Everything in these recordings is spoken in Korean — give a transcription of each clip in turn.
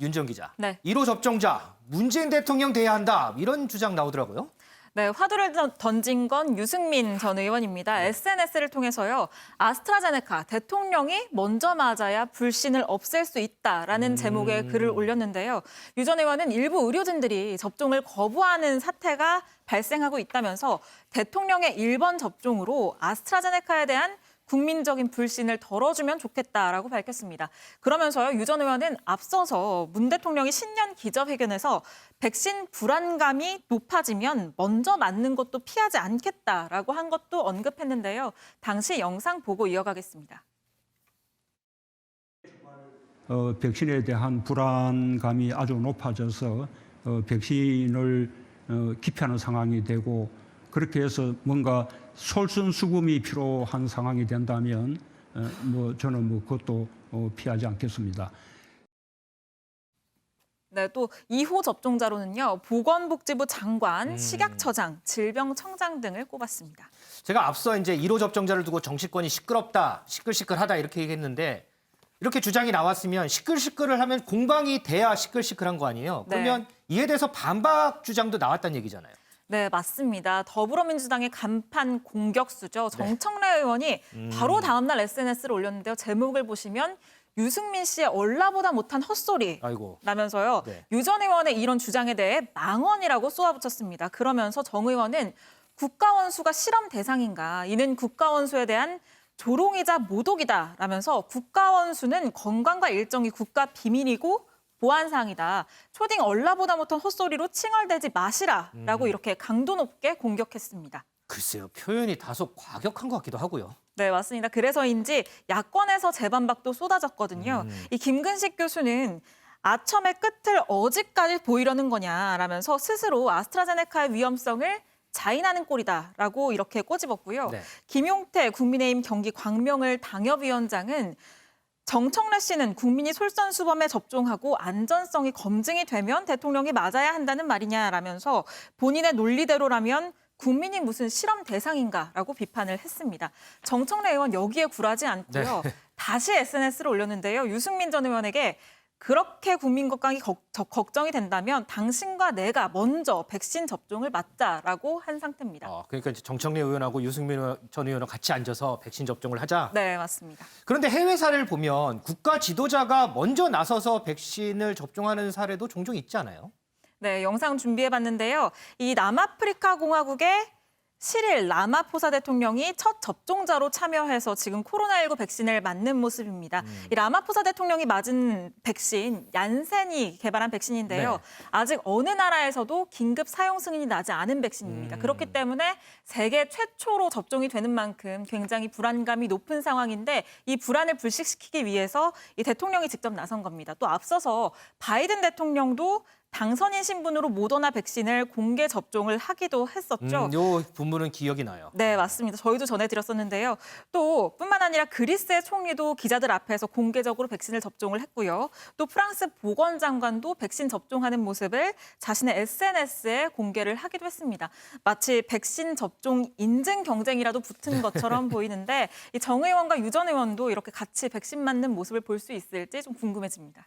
윤지영 기자. 네. 1호 접종자, 문재인 대통령 돼야 한다. 이런 주장 나오더라고요. 네, 화두를 던진 건 유승민 전 의원입니다. SNS를 통해서요. 아스트라제네카 대통령이 먼저 맞아야 불신을 없앨 수 있다라는 제목의 글을 올렸는데요. 유 전 의원은 일부 의료진들이 접종을 거부하는 사태가 발생하고 있다면서 대통령의 1번 접종으로 아스트라제네카에 대한 국민적인 불신을 덜어주면 좋겠다라고 밝혔습니다. 그러면서요, 유 전 의원은 앞서서 문 대통령이 신년 기자회견에서 백신 불안감이 높아지면 먼저 맞는 것도 피하지 않겠다라고 한 것도 언급했는데요. 당시 영상 보고 이어가겠습니다. 백신에 대한 불안감이 아주 높아져서 백신을 기피하는 상황이 되고 그렇게 해서 뭔가 솔선수범이 필요한 상황이 된다면 저는 그것도 피하지 않겠습니다. 네, 또 2호 접종자로는요. 보건복지부 장관, 식약처장, 질병청장 등을 꼽았습니다. 제가 앞서 이제 1호 접종자를 두고 정치권이 시끄럽다, 시끌시끌하다 이렇게 얘기했는데 이렇게 주장이 나왔으면 시끌시끌을 하면 공방이 돼야 시끌시끌한 거 아니에요? 그러면 이에 대해서 반박 주장도 나왔다는 얘기잖아요. 네, 맞습니다. 더불어민주당의 간판 공격수죠. 정청래 의원이 바로 다음 날 SNS를 올렸는데요. 제목을 보시면 유승민 씨의 얼라보다 못한 헛소리 아이고. 라면서요. 네. 유 전 의원의 이런 주장에 대해 망언이라고 쏘아붙였습니다. 그러면서 정 의원은 국가원수가 실험 대상인가? 이는 국가원수에 대한 조롱이자 모독이다 라면서 국가원수는 건강과 일정이 국가 비밀이고 보안사항이다. 초딩 얼라보다 못한 헛소리로 칭얼대지 마시라라고 이렇게 강도 높게 공격했습니다. 글쎄요, 표현이 다소 과격한 것 같기도 하고요. 네, 맞습니다. 그래서인지 야권에서 재반박도 쏟아졌거든요. 이 김근식 교수는 아첨의 끝을 어디까지 보이려는 거냐라면서 스스로 아스트라제네카의 위험성을 자인하는 꼴이다라고 이렇게 꼬집었고요. 네. 김용태 국민의힘 경기 광명을 당협위원장은 정청래 씨는 국민이 솔선수범에 접종하고 안전성이 검증이 되면 대통령이 맞아야 한다는 말이냐라면서 본인의 논리대로라면 국민이 무슨 실험 대상인가라고 비판을 했습니다. 정청래 의원 여기에 굴하지 않고요. 다시 SNS를 올렸는데요. 유승민 전 의원에게 그렇게 국민 건강이 걱정이 된다면 당신과 내가 먼저 백신 접종을 맞자라고 한 상태입니다. 그러니까 이제 정청래 의원하고 유승민 전 의원은 같이 앉아서 백신 접종을 하자. 네, 맞습니다. 그런데 해외 사례를 보면 국가 지도자가 먼저 나서서 백신을 접종하는 사례도 종종 있지 않아요? 네, 영상 준비해봤는데요. 이 남아프리카 공화국의 시릴 라마포사 대통령이 첫 접종자로 참여해서 지금 코로나19 백신을 맞는 모습입니다. 이 라마포사 대통령이 맞은 백신, 얀센이 개발한 백신인데요. 네. 아직 어느 나라에서도 긴급 사용 승인이 나지 않은 백신입니다. 그렇기 때문에 세계 최초로 접종이 되는 만큼 굉장히 불안감이 높은 상황인데 이 불안을 불식시키기 위해서 이 대통령이 직접 나선 겁니다. 또 앞서서 바이든 대통령도 당선인 신분으로 모더나 백신을 공개 접종을 하기도 했었죠. 요 분문은 기억이 나요. 네, 맞습니다. 저희도 전해드렸었는데요. 또 뿐만 아니라 그리스의 총리도 기자들 앞에서 공개적으로 백신을 접종을 했고요. 또 프랑스 보건장관도 백신 접종하는 모습을 자신의 SNS에 공개를 하기도 했습니다. 마치 백신 접종 인증 경쟁이라도 붙은 것처럼 보이는데 이 정 의원과 유 전 의원도 이렇게 같이 백신 맞는 모습을 볼 수 있을지 좀 궁금해집니다.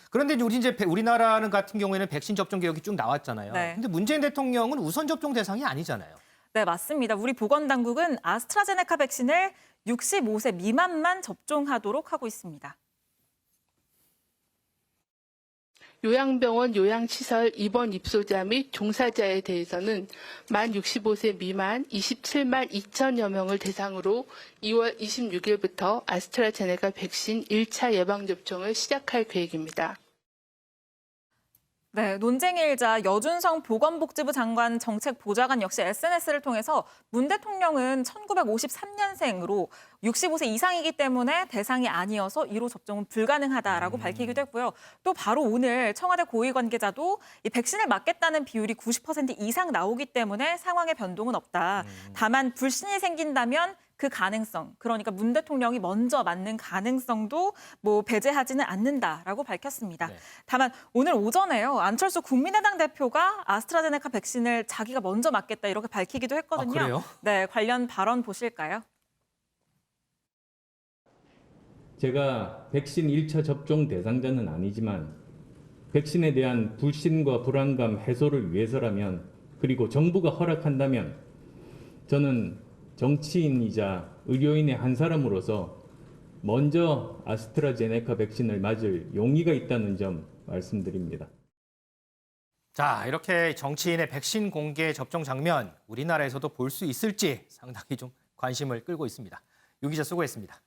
그런데 이제 우리나라는 같은 경우에는 백신 접종 개혁이 쭉 나왔잖아요. 네. 근데 문재인 대통령은 우선 접종 대상이 아니잖아요. 네, 맞습니다. 우리 보건당국은 아스트라제네카 백신을 65세 미만만 접종하도록 하고 있습니다. 요양병원, 요양시설 입원 입소자 및 종사자에 대해서는 만 65세 미만 27만 2천여 명을 대상으로 2월 26일부터 아스트라제네카 백신 1차 예방접종을 시작할 계획입니다. 네, 논쟁일자 여준성 보건복지부 장관 정책보좌관 역시 SNS를 통해서 문 대통령은 1953년생으로 65세 이상이기 때문에 대상이 아니어서 1호 접종은 불가능하다라고 밝히기도 했고요. 또 바로 오늘 청와대 고위 관계자도 이 백신을 맞겠다는 비율이 90% 이상 나오기 때문에 상황의 변동은 없다. 다만 불신이 생긴다면 그 가능성, 그러니까 문 대통령이 먼저 맞는 가능성도 배제하지는 않는다라고 밝혔습니다. 네. 다만 오늘 오전에요. 안철수 국민의당 대표가 아스트라제네카 백신을 자기가 먼저 맞겠다 이렇게 밝히기도 했거든요. 그래요? 네, 관련 발언 보실까요? 제가 백신 1차 접종 대상자는 아니지만 백신에 대한 불신과 불안감 해소를 위해서라면, 그리고 정부가 허락한다면 저는 정치인이자 의료인의 한 사람으로서 먼저 아스트라제네카 백신을 맞을 용의가 있다는 점 말씀드립니다. 자, 이렇게 정치인의 백신 공개 접종 장면 우리나라에서도 볼 수 있을지 상당히 좀 관심을 끌고 있습니다. 유 기자 수고했습니다.